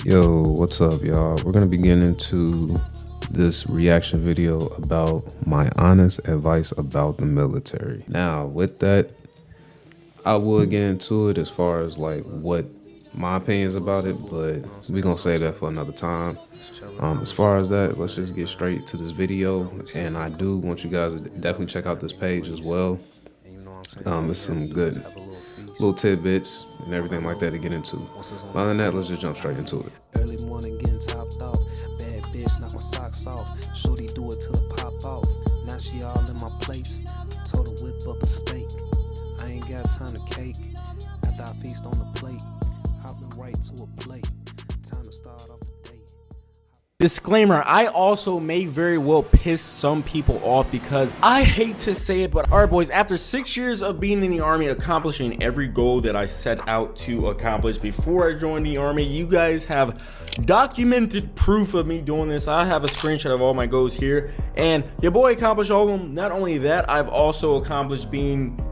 Yo, what's up, y'all? We're gonna be getting into this reaction video about my honest advice about the military. Now, with that, I will get into it as far as like what my opinions about it, but we're gonna save that for another time. As far as that, let's just get straight to this video, and I do want you guys to definitely check out this page as well. It's some good little tidbits and everything like that to get into. Other than that, let's just jump straight into it. Early morning getting topped off. Bad bitch, knock my socks off. Shorty do it till it pop off. Now she all in my place. Told her whip up a steak. I ain't got time to cake. After I feast on the plate, hopping right to a plate. Time to start off the day. Disclaimer, I also may very well piss some people off because I hate to say it, but alright boys, after 6 years of being in the army, accomplishing every goal that I set out to accomplish before I joined the army, you guys have documented proof of me doing this. I have a screenshot of all my goals here, and your boy accomplished all of them. Not only that, I've also accomplished being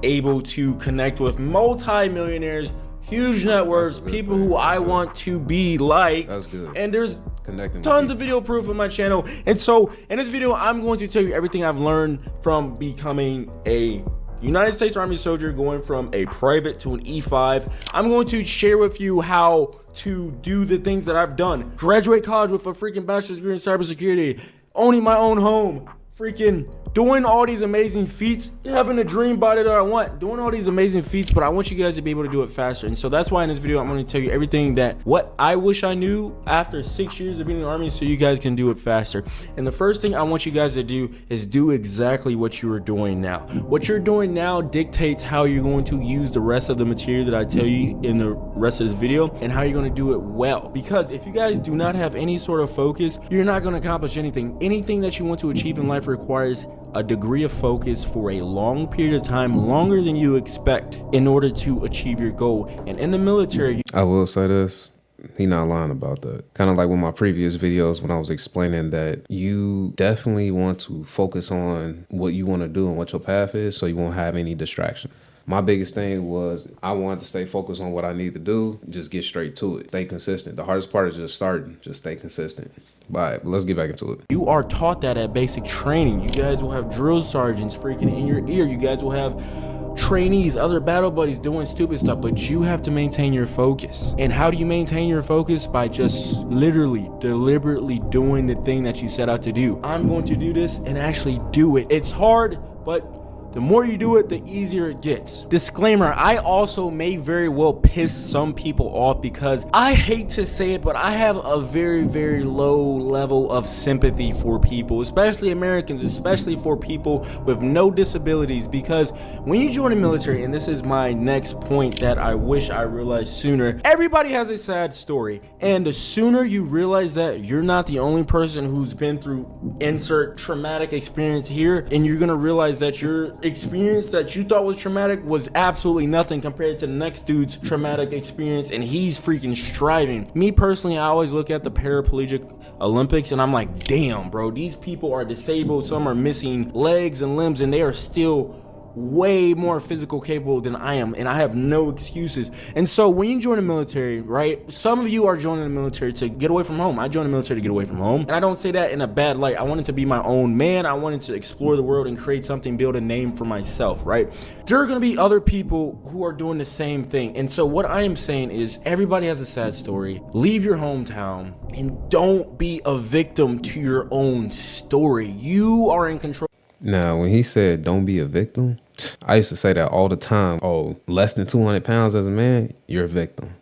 able to connect with multi-millionaires, huge networks, people who I want to be like. That's good. And there's Connecting tons of video proof on my channel. And so in this video, I'm going to tell you everything I've learned from becoming a United States Army soldier, going from a private to an E5. I'm going to share with you how to do the things that I've done. Graduate college with a freaking bachelor's degree in cybersecurity, owning my own home, freaking doing all these amazing feats, having a dream body that I want, doing all these amazing feats, but I want you guys to be able to do it faster. And so that's why in this video, I'm going to tell you everything what I wish I knew after 6 years of being in the army so you guys can do it faster. And the first thing I want you guys to do is do exactly what you are doing now. What you're doing now dictates how you're going to use the rest of the material that I tell you in the rest of this video and how you're going to do it well. Because if you guys do not have any sort of focus, you're not going to accomplish anything. Anything that you want to achieve in life requires a degree of focus for a long period of time, longer than you expect, in order to achieve your goal. And in the military, I will say this, he not lying about that. Kind of like with my previous videos when I was explaining that you definitely want to focus on what you want to do and what your path is so you won't have any distraction. My biggest thing was I wanted to stay focused on what I need to do, just get straight to it, stay consistent. The hardest part is just starting, just stay consistent. All right, but let's get back into it. you are taught that at basic training. You guys will have drill sergeants freaking in your ear. You guys will have trainees, other battle buddies doing stupid stuff, but you have to maintain your focus. And how do you maintain your focus? By just literally, deliberately doing the thing that you set out to do. I'm going to do this and actually do it. It's hard, but the more you do it, the easier it gets. Disclaimer, I also may very well piss some people off because I hate to say it, but I have a very, very low level of sympathy for people, especially Americans, especially for people with no disabilities. Because when you join the military, and this is my next point that I wish I realized sooner, everybody has a sad story. And the sooner you realize that you're not the only person who's been through insert traumatic experience here, and you're gonna realize that your experience that you thought was traumatic was absolutely nothing compared to the next dude's traumatic experience, and he's freaking striving. Me personally, I always look at the paraplegic Olympics and I'm like, damn bro, these people are disabled, some are missing legs and limbs, and they are still way more physical capable than I am, and I have no excuses. And so when you join the military, right, some of you are joining the military to get away from home. I joined the military to get away from home, and I don't say that in a bad light. I wanted to be my own man. I wanted to explore the world and create something, build a name for myself, right? There are going to be other people who are doing the same thing. And so what I am saying is everybody has a sad story. Leave your hometown and don't be a victim to your own story. You are in control. Now, when he said don't be a victim, I used to say that all the time. Oh, less than 200 pounds as a man, you're a victim.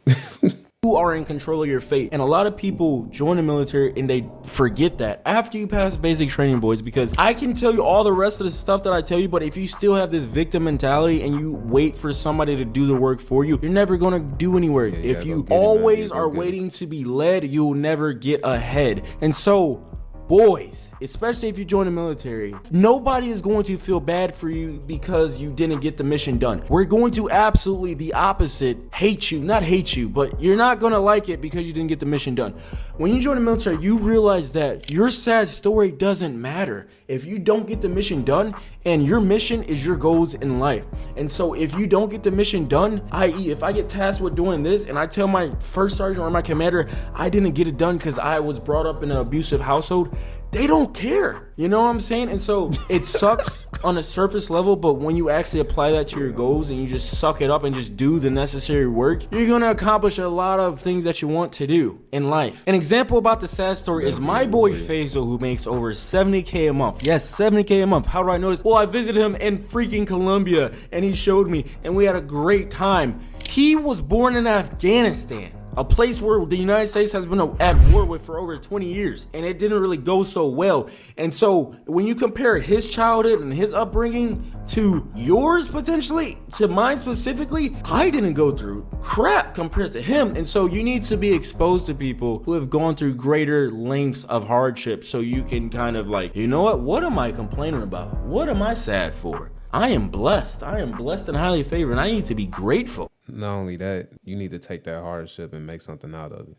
You are in control of your fate. And a lot of people join the military and they forget that after you pass basic training, boys, because I can tell you all the rest of the stuff that I tell you, but if you still have this victim mentality and you wait for somebody to do the work for you, you're never going to do anywhere. If you always are waiting to be led, you'll never get ahead. And so boys, especially if you join the military, nobody is going to feel bad for you because you didn't get the mission done. We're going to absolutely the opposite hate you, not hate you, but you're not going to like it because you didn't get the mission done. When you join the military, you realize that your sad story doesn't matter if you don't get the mission done, and your mission is your goals in life. And so if you don't get the mission done, i.e. if I get tasked with doing this and I tell my first sergeant or my commander I didn't get it done because I was brought up in an abusive household, they don't care. You know what I'm saying? And so it sucks on a surface level, but when you actually apply that to your goals and you just suck it up and just do the necessary work, you're gonna accomplish a lot of things that you want to do in life. An example about the sad story is my boy Faisal, who makes over 70K a month. Yes, 70K a month. How do I know this? Well, I visited him in freaking Colombia and he showed me and we had a great time. He was born in Afghanistan, a place where the United States has been at war with for over 20 years, and it didn't really go so well. And so when you compare his childhood and his upbringing to yours potentially, to mine specifically, I didn't go through crap compared to him. And so you need to be exposed to people who have gone through greater lengths of hardship so you can kind of like, you know what am I complaining about? What am I sad for? I am blessed. I am blessed and highly favored, and I need to be grateful. Not only that, you need to take that hardship and make something out of it.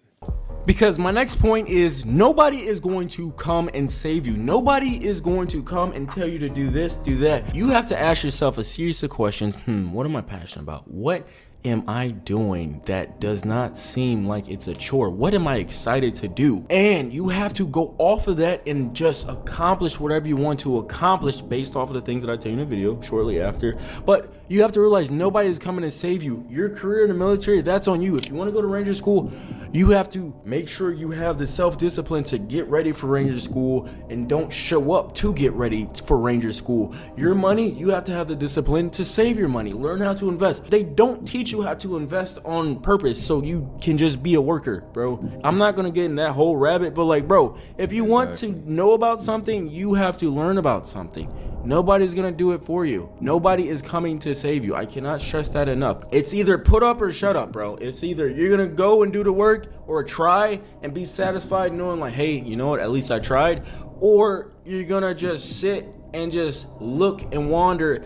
Because my next point is, nobody is going to come and save you. Nobody is going to come and tell you to do this, do that. You have to ask yourself a series of questions. What am I passionate about? What am I doing that does not seem like it's a chore? What am I excited to do? And you have to go off of that and just accomplish whatever you want to accomplish based off of the things that I tell you in the video shortly after. But you have to realize nobody is coming to save you. Your career in the military, that's on you. If you want to go to Ranger School, you have to make sure you have the self-discipline to get ready for Ranger School and don't show up to get ready for Ranger School. Your money, you have to have the discipline to save your money. Learn how to invest. They don't teach you how to invest on purpose so you can just be a worker, bro. I'm not gonna get in that whole rabbit, but like, bro, if you want to know about something, you have to learn about something. Nobody's gonna do it for you. Nobody is coming to save you. I cannot stress that enough. It's either put up or shut up, bro. It's either you're gonna go and do the work or try and be satisfied knowing like, hey, you know what, at least I tried, or you're gonna just sit and just look and wander.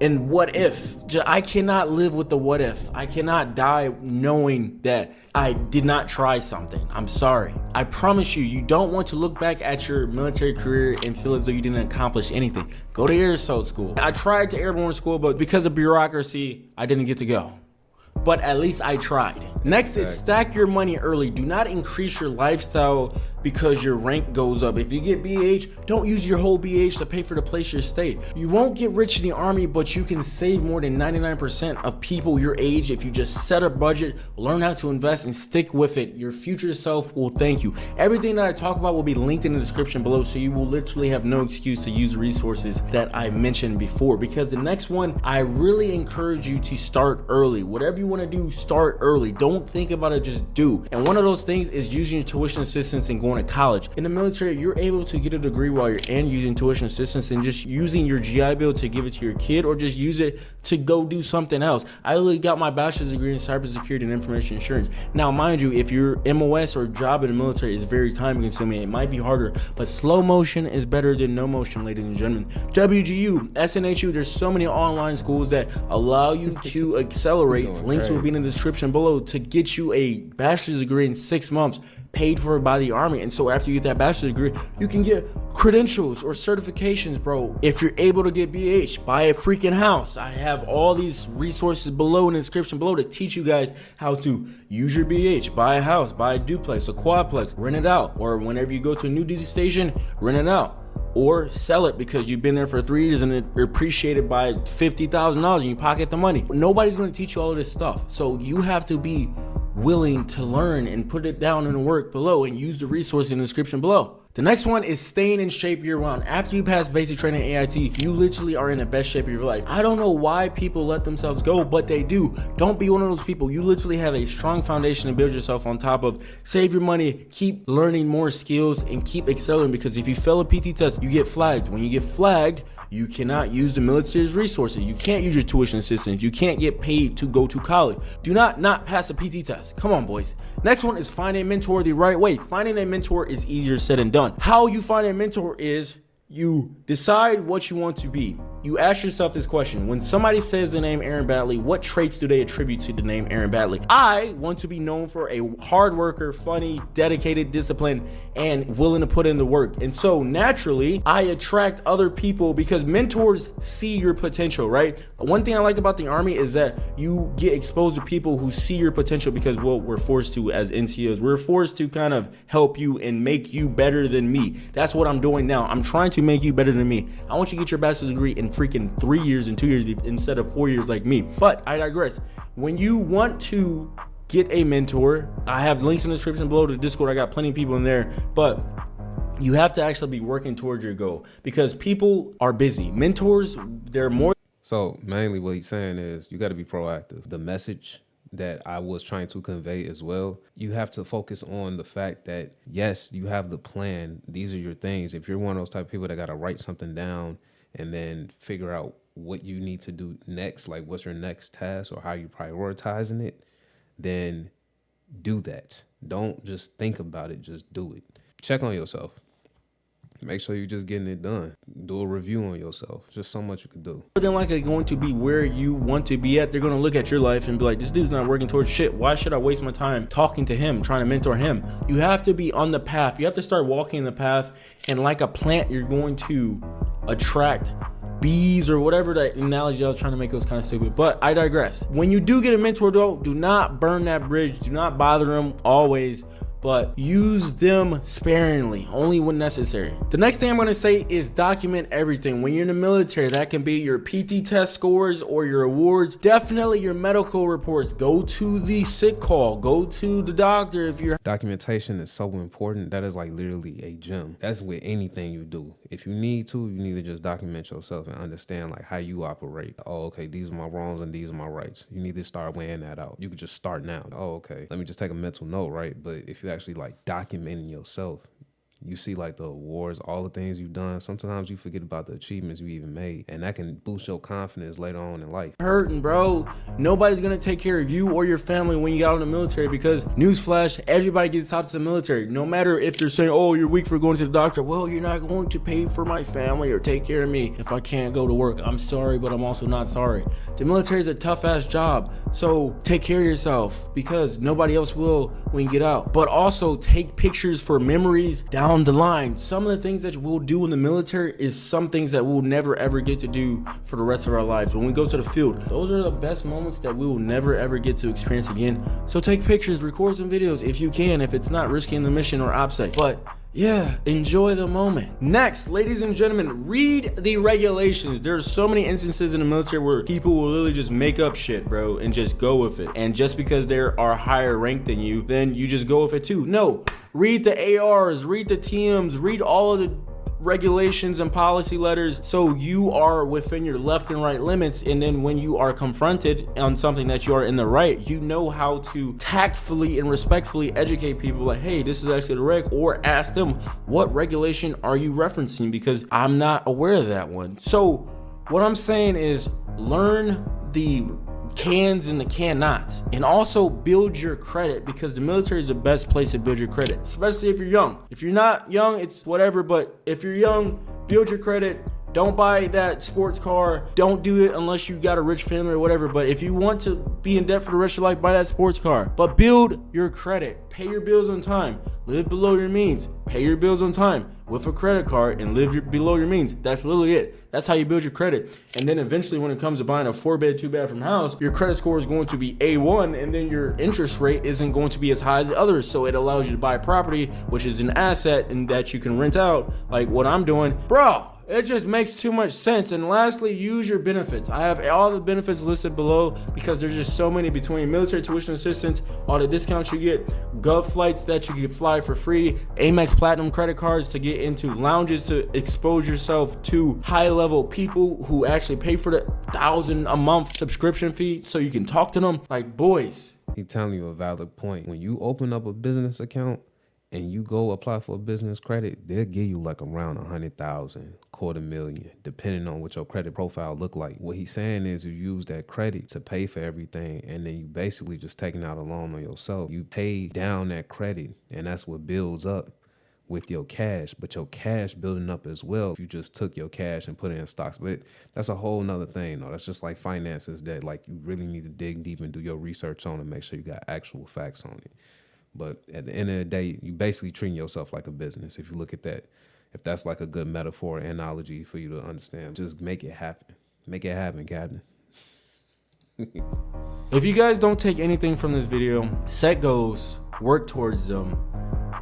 And what if? I cannot live with the what if. I cannot die knowing that I did not try something. I'm sorry. I promise you, you don't want to look back at your military career and feel as though you didn't accomplish anything. Go to air assault school. I tried to airborne school, but because of bureaucracy, I didn't get to go. But at least I tried. Next is stack your money early. Do not increase your lifestyle because your rank goes up. If you get BH, don't use your whole BH to pay for the place you stay. You won't get rich in the army, but you can save more than 99% of people your age if you just set a budget, learn how to invest, and stick with it. Your future self will thank you. Everything that I talk about will be linked in the description below, so you will literally have no excuse to use resources that I mentioned before. Because the next one, I really encourage you to start early. Whatever you want to do, start early. Don't think about it, just do. And one of those things is using your tuition assistance and going to college. In the military, you're able to get a degree while you're in using tuition assistance and just using your GI Bill to give it to your kid, or just use it to go do something else. I literally got my bachelor's degree in cybersecurity and information insurance. Now, mind you, if your MOS or job in the military is very time consuming, it might be harder, but slow motion is better than no motion, ladies and gentlemen. WGU, SNHU, there's so many online schools that allow you to accelerate. Links will be in the description below to get you a bachelor's degree in 6 months, paid for by the Army. And so after you get that bachelor's degree, you can get credentials or certifications, bro. If you're able to get BH, buy a freaking house. I have all these resources below in the description below to teach you guys how to use your BH, buy a house, buy a duplex, a quadplex, rent it out, or whenever you go to a new duty station, rent it out. Or sell it because you've been there for 3 years and it appreciated by $50,000 and you pocket the money. Nobody's going to teach you all of this stuff. So you have to be willing to learn and put it down in the work below and use the resource in the description below. The next one is staying in shape year round. After you pass basic training at AIT, you literally are in the best shape of your life. I don't know why people let themselves go, but they do. Don't be one of those people. You literally have a strong foundation to build yourself on top of. Save your money, keep learning more skills, and keep excelling, because if you fail a PT test, you get flagged. When you get flagged, you cannot use the military's resources. You can't use your tuition assistance. You can't get paid to go to college. Do not pass a PT test. Come on, boys. Next one is find a mentor the right way. Finding a mentor is easier said than done. done. How you find a mentor is you decide what you want to be. You ask yourself this question. When somebody says the name Aaron Badley, what traits do they attribute to the name Aaron Badley? I want to be known for a hard worker, funny, dedicated, disciplined, and willing to put in the work. And so naturally, I attract other people because mentors see your potential, right? One thing I like about the Army is that you get exposed to people who see your potential because, well, we're forced to as NCOs. We're forced to kind of help you and make you better than me. That's what I'm doing now. I'm trying to make you better than me. I want you to get your bachelor's degree in freaking 3 years and 2 years instead of 4 years like me. But I digress. When you want to get a mentor, I have links in the description below to Discord. I got plenty of people in there, but you have to actually be working towards your goal because people are busy. Mentors, they're more. So mainly what he's saying is you got to be proactive. The message that I was trying to convey as well, you have to focus on the fact that, yes, you have the plan. These are your things. If you're one of those type of people that got to write something down and then figure out what you need to do next, like what's your next task or how you prioritizing it, then do that. Don't just think about it, just do it. Check on yourself. Make sure you're just getting it done. Do a review on yourself. Just so much you can do. More than likely going to be where you want to be at. They're going to look at your life and be like, this dude's not working towards shit. Why should I waste my time talking to him, trying to mentor him? You have to be on the path. You have to start walking the path. And like a plant, you're going to attract bees or whatever that analogy I was trying to make was kind of stupid, but I digress. When you do get a mentor though, do not burn that bridge. Do not bother them always, but use them sparingly, only when necessary. The next thing I'm gonna say is document everything. When you're in the military, that can be your PT test scores or your awards, definitely your medical reports. Go to the sick call, go to the doctor if you're. Documentation is so important. That is like literally a gem. That's with anything you do. If you need to just document yourself and understand like how you operate. Oh, okay, these are my wrongs and these are my rights. You need to start weighing that out. You could just start now. Oh, okay, let me just take a mental note, right? But if you actually like documenting yourself, you see like the awards, all the things you've done. Sometimes you forget about the achievements you even made, and that can boost your confidence later on in life. Hurting, bro. Nobody's gonna take care of you or your family when you got out of the military because, newsflash, everybody gets out to the military. No matter if they're saying, oh, you're weak for going to the doctor. Well, you're not going to pay for my family or take care of me if I can't go to work. I'm sorry, but I'm also not sorry. The military is a tough ass job, so take care of yourself because nobody else will when you get out. But also take pictures for memories down the line. Some of the things that we'll do in the military is some things that we'll never ever get to do for the rest of our lives. When we go to the field, those are the best moments that we will never ever get to experience again. So take pictures, record some videos if you can, if it's not risking the mission or OPSEC. But yeah, enjoy the moment. Next, ladies and gentlemen, read the regulations. There's so many instances in the military where people will literally just make up shit, bro, and just go with it. And just because they are higher ranked than you, then you just go with it too. No, read the ARs, read the TMs, read all of the regulations and policy letters so you are within your left and right limits. And then when you are confronted on something that you are in the right, you know how to tactfully and respectfully educate people like, hey, this is actually the reg, or ask them, what regulation are you referencing? Because I'm not aware of that one. So what I'm saying is learn the cans and the cannots, and also build your credit because the military is the best place to build your credit, especially if you're young. If you're not young, it's whatever, but if you're young, build your credit. Don't buy that sports car. Don't do it unless you got a rich family or whatever. But if you want to be in debt for the rest of your life, buy that sports car. But build your credit. Pay your bills on time. Live below your means. Pay your bills on time with a credit card and live below your means. That's literally it. That's how you build your credit. And then eventually when it comes to buying a 4-bed, 2-bathroom house, your credit score is going to be A1, and then your interest rate isn't going to be as high as the others. So it allows you to buy property, which is an asset and that you can rent out like what I'm doing. Bro, it just makes too much sense. And lastly, use your benefits. I have all the benefits listed below because there's just so many between military tuition assistance, all the discounts you get, gov flights that you can fly for free, Amex Platinum credit cards to get into lounges to expose yourself to high level people who actually pay for the $1,000 a month subscription fee so you can talk to them. Like, boys. He's telling you a valid point. When you open up a business account and you go apply for a business credit, they'll give you like around 100,000, $250,000, depending on what your credit profile look like. What he's saying is you use that credit to pay for everything, and then you basically just taking out a loan on yourself. You pay down that credit, and that's what builds up. with your cash, but your cash building up as well if you just took your cash and put it in stocks. But that's a whole nother thing, though. That's just like finances that like you really need to dig deep and do your research on and make sure you got actual facts on it. But at the end of the day, you basically treating yourself like a business. If you look at that, if that's like a good metaphor or analogy for you to understand, just make it happen. Make it happen, Captain. If you guys don't take anything from this video, set goals, work towards them,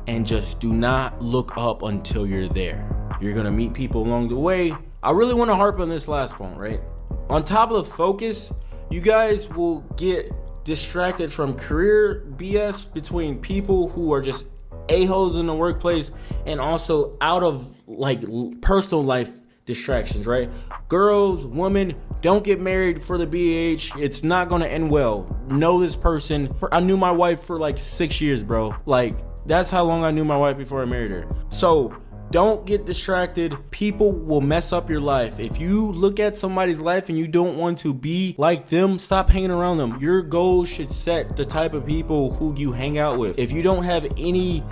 and just do not look up until you're there. You're gonna meet people along the way. I really want to harp on this last point, right? On top of the focus, you guys will get distracted from career BS between people who are just a-holes in the workplace and also out of like personal life distractions, right? Girls, women, don't get married for the BH. It's not gonna end well. Know this person. I knew my wife for like 6 years, bro. Like, that's how long I knew my wife before I married her. So don't get distracted. People will mess up your life. If you look at somebody's life and you don't want to be like them, stop hanging around them. Your goals should set the type of people who you hang out with. If you don't have any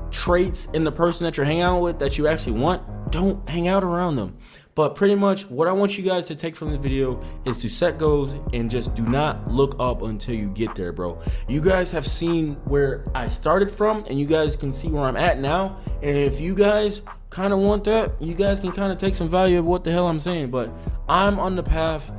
traits in the person that you're hanging out with that you actually want, don't hang out around them. But pretty much what I want you guys to take from this video is to set goals and just do not look up until you get there, bro. You guys have seen where I started from and you guys can see where I'm at now. And if you guys kind of want that, you guys can kind of take some value of what the hell I'm saying. But I'm on the path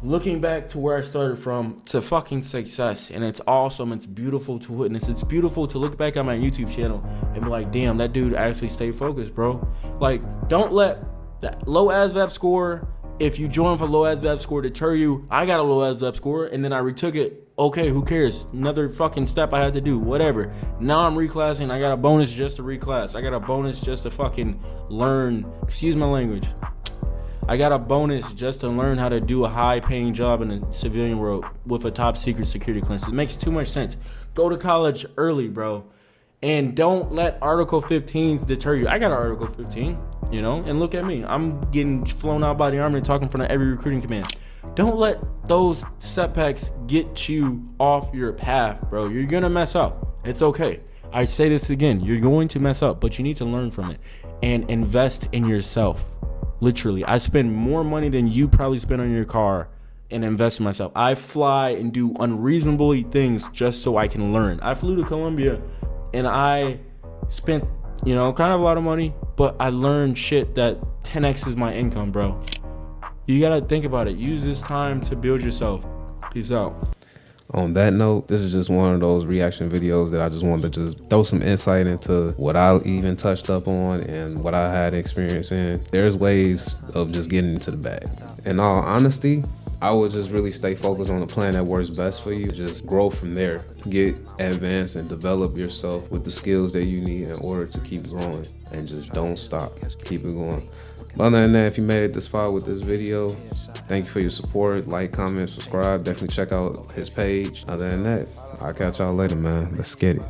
looking back to where I started from to fucking success. And it's awesome. It's beautiful to witness. It's beautiful to look back at my YouTube channel and be like, damn, that dude actually stayed focused, bro. Like, don't let that low ASVAB score, if you join for low ASVAB score, deter you. I got a low ASVAB score and then I retook it. Okay, who cares? Another fucking step I had to do, whatever. Now I'm reclassing. I got a bonus just to reclass. I got a bonus just to fucking learn. Excuse my language. I got a bonus just to learn how to do a high-paying job in the civilian world with a top-secret security clearance. It makes too much sense. Go to college early, bro. And don't let Article 15s deter you. I got an Article 15, you know, and look at me. I'm getting flown out by the Army talking in front of every recruiting command. Don't let those setbacks get you off your path, bro. You're gonna mess up. It's okay. I say this again. You're going to mess up, but you need to learn from it and invest in yourself. Literally, I spend more money than you probably spend on your car and invest in myself. I fly and do unreasonably things just so I can learn. I flew to Colombia and I spent, you know, kind of a lot of money, but I learned shit that 10x is my income, bro. You gotta think about it. Use this time to build yourself. Peace out. On that note, this is just one of those reaction videos that I just wanted to just throw some insight into what I even touched up on and what I had experience in. There's ways of just getting into the bag. In all honesty, I would just really stay focused on the plan that works best for you. Just grow from there. Get advanced and develop yourself with the skills that you need in order to keep growing. And just don't stop. Keep it going. But other than that, if you made it this far with this video, thank you for your support. Like, comment, subscribe. Definitely check out his page. Other than that, I'll catch y'all later, man. Let's get it.